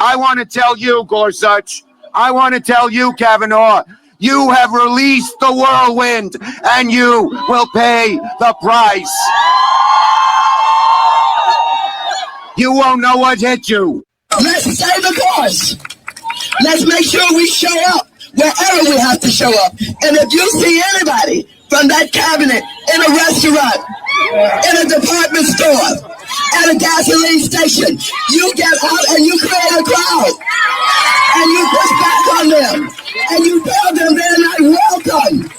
I want to tell you, Gorsuch, I want to tell you, Kavanaugh, you have released the whirlwind, and you will pay the price. You won't know what hit you. Let's stay the course. Let's make sure we show up wherever we have to show up. And if you see anybody from that cabinet in a restaurant, in a department store, at a gasoline station, you get out and you create a crowd. And you push back on them. And you tell them they're not welcome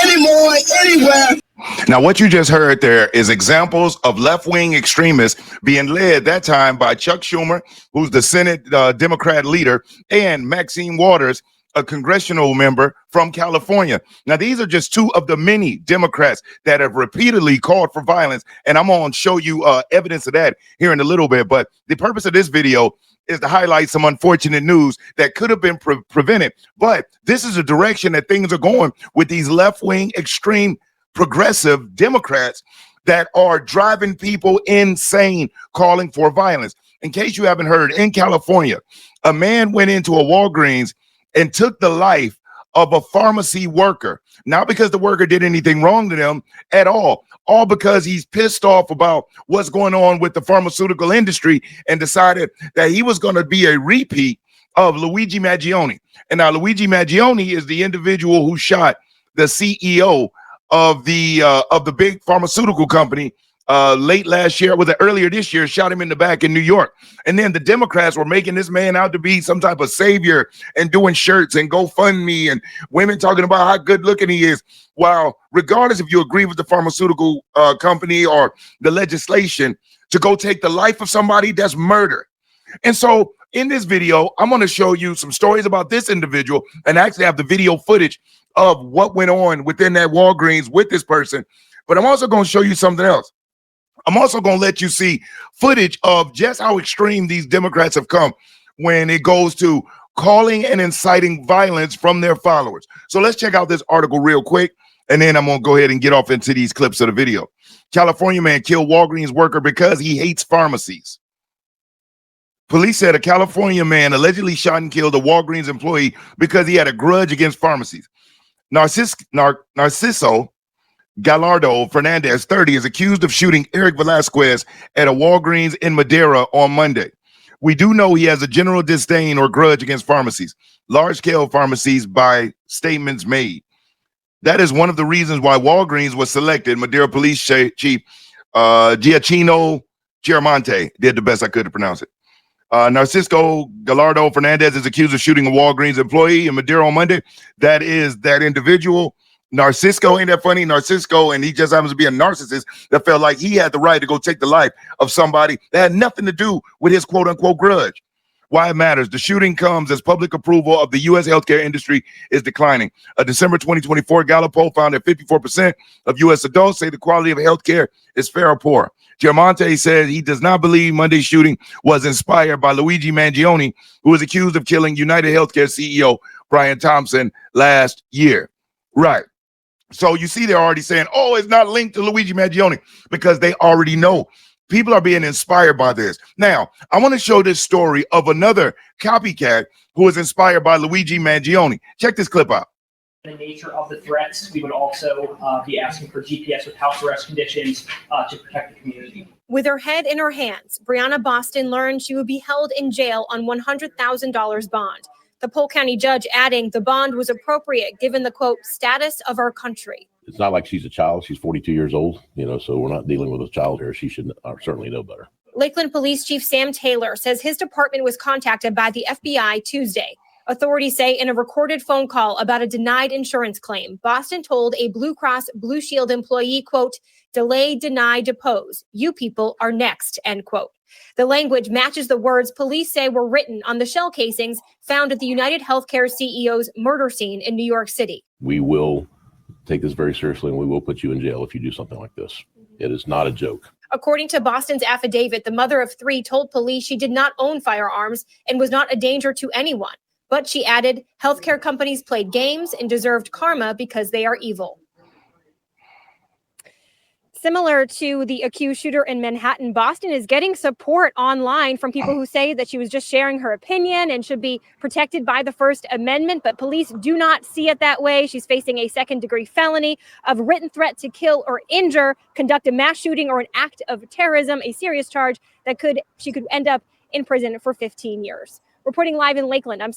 anymore, anywhere. Now, what you just heard there is examples of left-wing extremists being led that time by Chuck Schumer, who's the Senate Democrat leader, and Maxine Waters, a congressional member from California. Now, these are just two of the many Democrats that have repeatedly called for violence, and I'm going to show you evidence of that here in a little bit. But the purpose of this video is to highlight some unfortunate news that could have been prevented. But this is a direction that things are going with these left-wing extreme progressive Democrats that are driving people insane, calling for violence. In case you haven't heard, in California, a man went into a Walgreens and took the life of a pharmacy worker, not because the worker did anything wrong to them at all because he's pissed off about what's going on with the pharmaceutical industry and decided that he was going to be a repeat of Luigi Mangione. And now Luigi Mangione is the individual who shot the CEO of the big pharmaceutical company late last year, earlier this year, shot him in the back in New York. And then the Democrats were making this man out to be some type of savior and doing shirts and GoFundMe and women talking about how good looking he is. While regardless if you agree with the pharmaceutical company or the legislation, to go take the life of somebody, that's murder. And so in this video, I'm going to show you some stories about this individual and actually have the video footage of what went on within that Walgreens with this person. But I'm also going to show you something else. I'm also going to let you see footage of just how extreme these Democrats have come when it goes to calling and inciting violence from their followers. So let's check out this article real quick, and then I'm going to go ahead and get off into these clips of the video. California man killed Walgreens worker because he hates pharmacies. Police said a California man allegedly shot and killed a Walgreens employee because he had a grudge against pharmacies. Narciso Gallardo Fernandez, 30, is accused of shooting Eric Velasquez at a Walgreens in Madera on Monday. We do know he has a general disdain or grudge against pharmacies, large-scale pharmacies, by statements made. That is one of the reasons why Walgreens was selected. Madera Police Chief Giacchino Chiaramonte did the best I could to pronounce it. Narciso Gallardo Fernandez is accused of shooting a Walgreens employee in Madera on Monday. That is that individual. Narciso, ain't that funny? Narciso, and he just happens to be a narcissist that felt like he had the right to go take the life of somebody that had nothing to do with his quote-unquote grudge. Why it matters. The shooting comes as public approval of the U.S. healthcare industry is declining. A December 2024 Gallup poll found that 54% of U.S. adults say the quality of healthcare is fair or poor. Chiaramonte said he does not believe Monday's shooting was inspired by Luigi Mangione, who was accused of killing United Healthcare CEO Brian Thompson last year. Right. So you see, they're already saying, oh, it's not linked to Luigi Mangione, because they already know. People are being inspired by this. Now, I want to show this story of another copycat who was inspired by Luigi Mangione. Check this clip out. The nature of the threats, we would also be asking for GPS with house arrest conditions to protect the community. With her head in her hands, Briana Boston learned she would be held in jail on $100,000 bond. The Polk County judge adding the bond was appropriate given the, quote, status of our country. It's not like she's a child. She's 42 years old, so we're not dealing with a child here. She should certainly know better. Lakeland Police Chief Sam Taylor says his department was contacted by the FBI Tuesday. Authorities say in a recorded phone call about a denied insurance claim, Boston told a Blue Cross Blue Shield employee, quote, delay, deny, depose. You people are next, end quote. The language matches the words police say were written on the shell casings found at the United Healthcare CEO's murder scene in New York City. We will take this very seriously, and we will put you in jail if you do something like this. It is not a joke. According to Boston's affidavit, the mother of three told police she did not own firearms and was not a danger to anyone. But she added, healthcare companies played games and deserved karma because they are evil. similar to the accused shooter in Manhattan, Boston is getting support online from people who say that she was just sharing her opinion and should be protected by the First Amendment, but police do not see it that way. She's facing a second-degree felony of written threat to kill or injure, conduct a mass shooting, or an act of terrorism, a serious charge that she could end up in prison for 15 years. Reporting live in Lakeland, I'm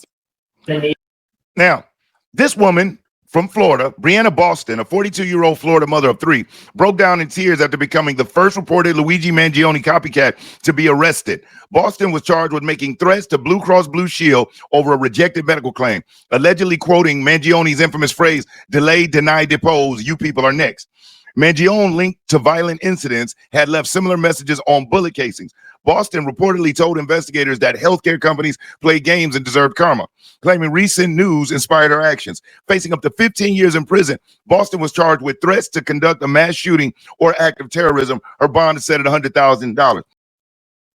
Now, this woman from Florida, Briana Boston, a 42-year-old Florida mother of 3, broke down in tears after becoming the first reported Luigi Mangione copycat to be arrested. Boston was charged with making threats to Blue Cross Blue Shield over a rejected medical claim, allegedly quoting Mangione's infamous phrase, delay, deny, depose, you people are next. Mangione, linked to violent incidents, had left similar messages on bullet casings. Boston reportedly told investigators that healthcare companies play games and deserve karma, claiming recent news inspired her actions. Facing up to 15 years in prison, Boston was charged with threats to conduct a mass shooting or act of terrorism. Her bond is set at $100,000.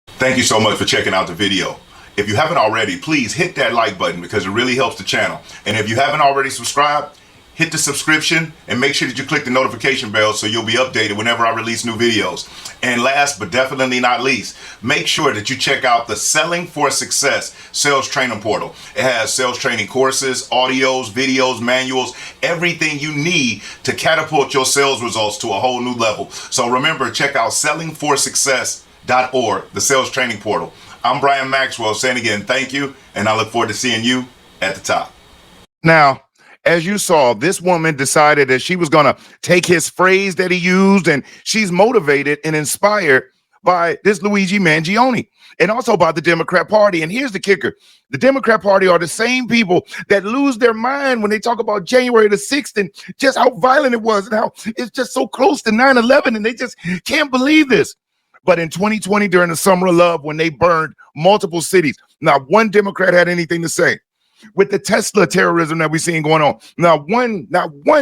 Thank you so much for checking out the video. If you haven't already, please hit that like button because it really helps the channel. And if you haven't already subscribed, hit the subscription and make sure that you click the notification bell so you'll be updated whenever I release new videos. And last but definitely not least, make sure that you check out the Selling for Success sales training portal. It has sales training courses, audios, videos, manuals, everything you need to catapult your sales results to a whole new level. So remember, check out sellingforsuccess.org, the sales training portal. I'm Brian Maxwell saying again, thank you, and I look forward to seeing you at the top. Now, as you saw, this woman decided that she was going to take his phrase that he used, and she's motivated and inspired by this Luigi Mangione and also by the Democrat Party. And here's the kicker. The Democrat Party are the same people that lose their mind when they talk about January the 6th and just how violent it was and how it's just so close to 9/11, and they just can't believe this. But in 2020, during the Summer of Love, when they burned multiple cities, not one Democrat had anything to say. With the Tesla terrorism that we're seeing going on, not one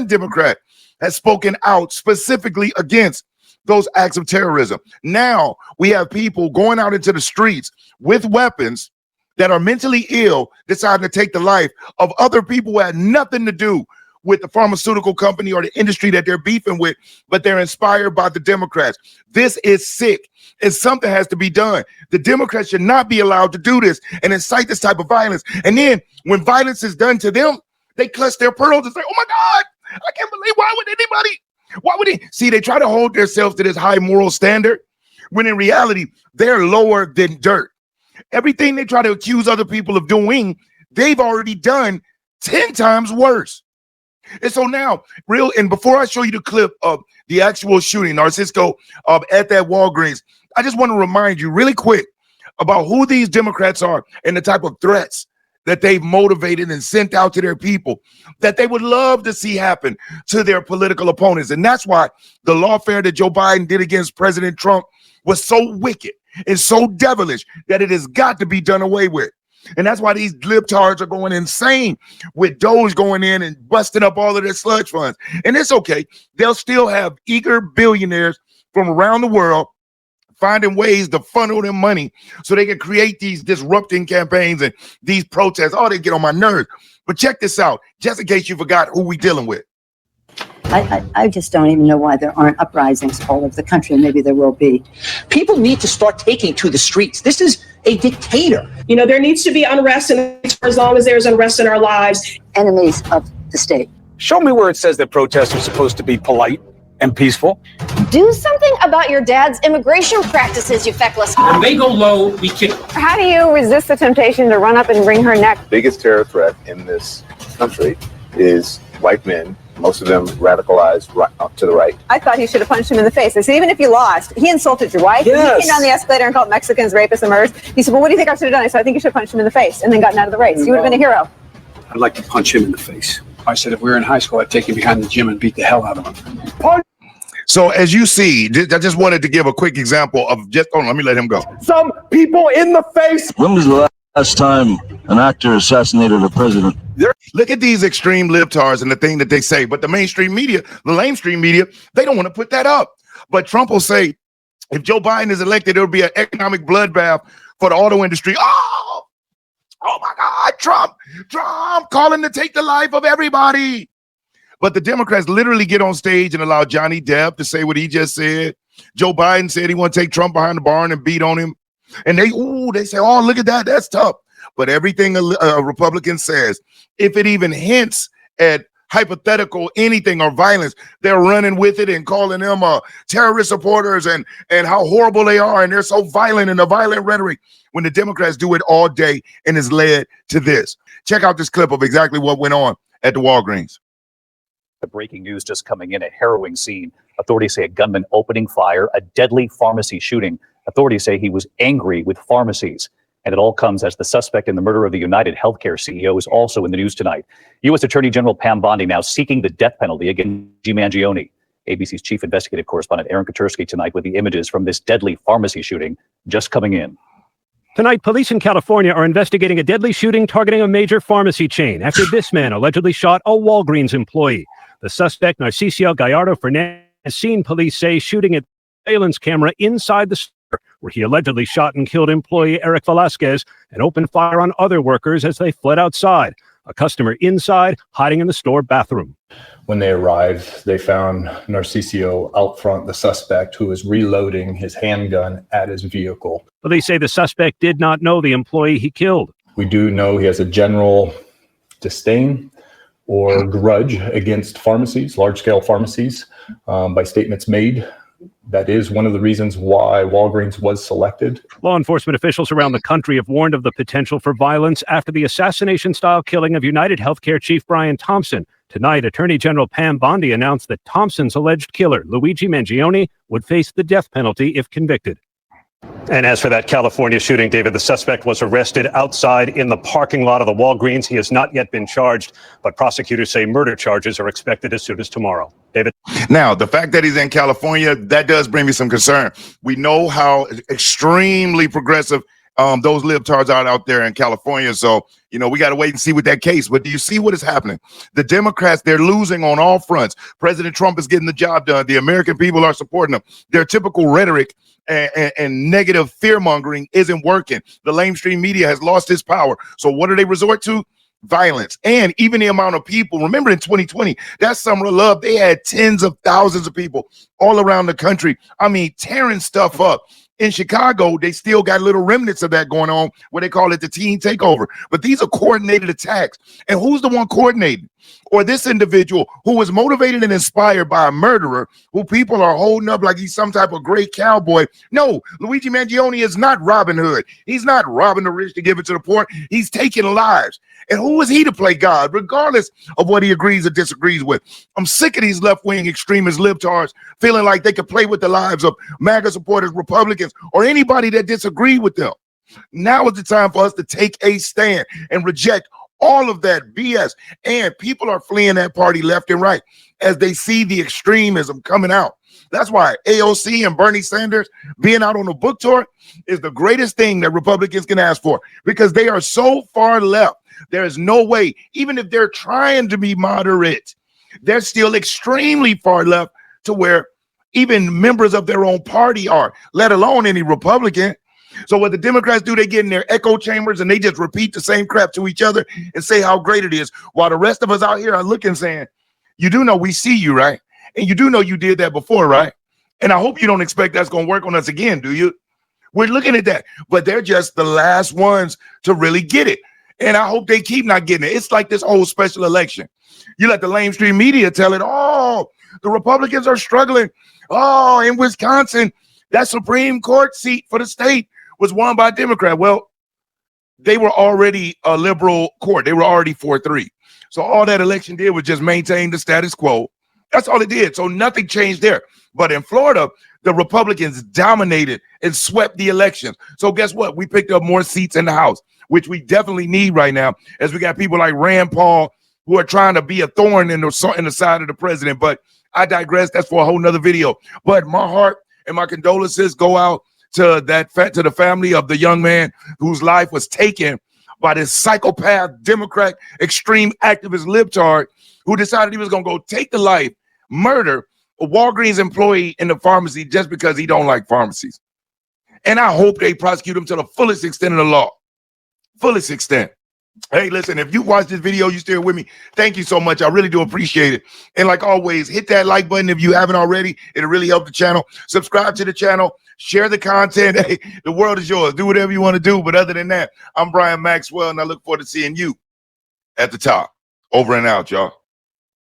Democrat has spoken out specifically against those acts of terrorism. Now we have people going out into the streets with weapons that are mentally ill, deciding to take the life of other people who had nothing to do with the pharmaceutical company or the industry that they're beefing with, but they're inspired by the Democrats. This is sick, and something has to be done. The Democrats should not be allowed to do this and incite this type of violence. And then when violence is done to them, they clutch their pearls and say, oh my God, I can't believe, why would they? See, they try to hold themselves to this high moral standard, when in reality, they're lower than dirt. Everything they try to accuse other people of doing, they've already done 10 times worse. And so now, and before I show you the clip of the actual shooting, Narciso, at that Walgreens, I just want to remind you really quick about who these Democrats are and the type of threats that they've motivated and sent out to their people that they would love to see happen to their political opponents. And that's why the lawfare that Joe Biden did against President Trump was so wicked and so devilish that it has got to be done away with. And that's why these libtards are going insane with Doge going in and busting up all of their sludge funds. And it's okay. They'll still have eager billionaires from around the world finding ways to funnel them money so they can create these disrupting campaigns and these protests. Oh, they get on my nerves. But check this out, just in case you forgot who we dealing with. I just don't even know why there aren't uprisings all over the country. Maybe there will be. People need to start taking to the streets. This is a dictator. You know, there needs to be unrest, and for as long as there's unrest in our lives. Enemies of the state. Show me where it says that protests are supposed to be polite and peaceful. Do something about your dad's immigration practices, you feckless. When they go low, we kick. How do you resist the temptation to run up and wring her neck? The biggest terror threat in this country is white men. Most of them radicalized right up to the right. I thought he should have punched him in the face. I said, even if you lost, he insulted your wife. Yes. He came down the escalator and called Mexicans rapists and murderers. He said, well, what do you think I should have done? I said, I think you should have punched him in the face and then gotten out of the race. You would have been a hero. I'd like to punch him in the face. I said, if we were in high school, I'd take him behind the gym and beat the hell out of him. So as you see, I just wanted to give a quick example of let me let him go. Some people in the face. When was the last time an actor assassinated a president? Look at these extreme libtards and the thing that they say. But the mainstream media, the lamestream media, they don't want to put that up. But Trump will say, if Joe Biden is elected, it'll be an economic bloodbath for the auto industry. Oh my God, Trump calling to take the life of everybody. But the Democrats literally get on stage and allow Johnny Depp to say what he just said. Joe Biden said he want to take Trump behind the barn and beat on him. And they say, oh, look at that. That's tough. But everything a Republican says, if it even hints at hypothetical anything or violence, they're running with it and calling them terrorist supporters and how horrible they are. And they're so violent in the violent rhetoric when the Democrats do it all day and has led to this. Check out this clip of exactly what went on at the Walgreens. The breaking news just coming in, a harrowing scene. Authorities say a gunman opening fire, a deadly pharmacy shooting. Authorities say he was angry with pharmacies. And it all comes as the suspect in the murder of the United Healthcare CEO is also in the news tonight. U.S. Attorney General Pam Bondi now seeking the death penalty against Mangione. ABC's chief investigative correspondent Aaron Katursky tonight with the images from this deadly pharmacy shooting just coming in. Tonight, police in California are investigating a deadly shooting targeting a major pharmacy chain after this man allegedly shot a Walgreens employee. The suspect, Narciso Gallardo Fernandez, has seen police say shooting at the surveillance camera inside the store, where he allegedly shot and killed employee Eric Velasquez and opened fire on other workers as they fled outside. A customer inside, hiding in the store bathroom. When they arrived, they found Narciso out front, the suspect, who was reloading his handgun at his vehicle. Police say the suspect did not know the employee he killed. We do know he has a general disdain or grudge against pharmacies, large-scale pharmacies, by statements made. That is one of the reasons why Walgreens was selected. Law enforcement officials around the country have warned of the potential for violence after the assassination-style killing of United Healthcare Chief Brian Thompson. Tonight, Attorney General Pam Bondi announced that Thompson's alleged killer, Luigi Mangione, would face the death penalty if convicted. And as for that California shooting, David, the suspect was arrested outside in the parking lot of the Walgreens. He has not yet been charged, but prosecutors say murder charges are expected as soon as tomorrow. David? Now, the fact that he's in California, that does bring me some concern. We know how extremely progressive those libtards are out there in California. So, you know, we got to wait and see with that case. But do you see what is happening? The Democrats, they're losing on all fronts. President Trump is getting the job done. The American people are supporting him. Their typical rhetoric and negative fear-mongering isn't working. The lamestream media has lost its power. So what do they resort to? Violence. And even the amount of people, remember in 2020, that summer of love, they had tens of thousands of people all around the country. I mean, tearing stuff up. In Chicago, they still got little remnants of that going on, where they call it the teen takeover. But these are coordinated attacks. And who's the one coordinating? Or this individual who was motivated and inspired by a murderer who people are holding up like he's some type of great cowboy. No, Luigi Mangione is not Robin Hood. He's not robbing the rich to give it to the poor. He's taking lives. And who is he to play God, regardless of what he agrees or disagrees with? I'm sick of these left-wing extremist libtards feeling like they could play with the lives of MAGA supporters, Republicans, or anybody that disagree with them. Now is the time for us to take a stand and reject all of that BS. And people are fleeing that party left and right as they see the extremism coming out. That's why AOC and Bernie Sanders being out on a book tour is the greatest thing that Republicans can ask for, because they are so far left. There is no way, even if they're trying to be moderate, they're still extremely far left to where even members of their own party are, let alone any Republican. So what the Democrats do, they get in their echo chambers and they just repeat the same crap to each other and say how great it is, while the rest of us out here are looking saying, you do know we see you, right? And you do know you did that before, right? And I hope you don't expect that's going to work on us again, do you? We're looking at that, but they're just the last ones to really get it. And I hope they keep not getting it. It's like this whole special election. You let the lamestream media tell it, oh, the Republicans are struggling. Oh, in Wisconsin, that Supreme Court seat for the state was won by a Democrat. Well, they were already a liberal court. They were already 4-3. So all that election did was just maintain the status quo. That's all it did. So nothing changed there. But in Florida, the Republicans dominated and swept the elections. So guess what? We picked up more seats in the House, which we definitely need right now, as we got people like Rand Paul who are trying to be a thorn in the side of the president. But I digress. That's for a whole nother video. But my heart and my condolences go out to the family of the young man whose life was taken by this psychopath, Democrat, extreme activist libtard who decided he was going to go take the life, murder a Walgreens employee in the pharmacy just because he don't like pharmacies. And I hope they prosecute him to the fullest extent of the law. Fullest extent. Hey, listen, if you watched this video, you still with me, thank you so much. I really do appreciate it. And like always, hit that like button if you haven't already. It'll really help the channel. Subscribe to the channel. Share the content. Hey, the world is yours. Do whatever you want to do. But other than that, I'm Brian Maxwell, and I look forward to seeing you at the top. Over and out, y'all.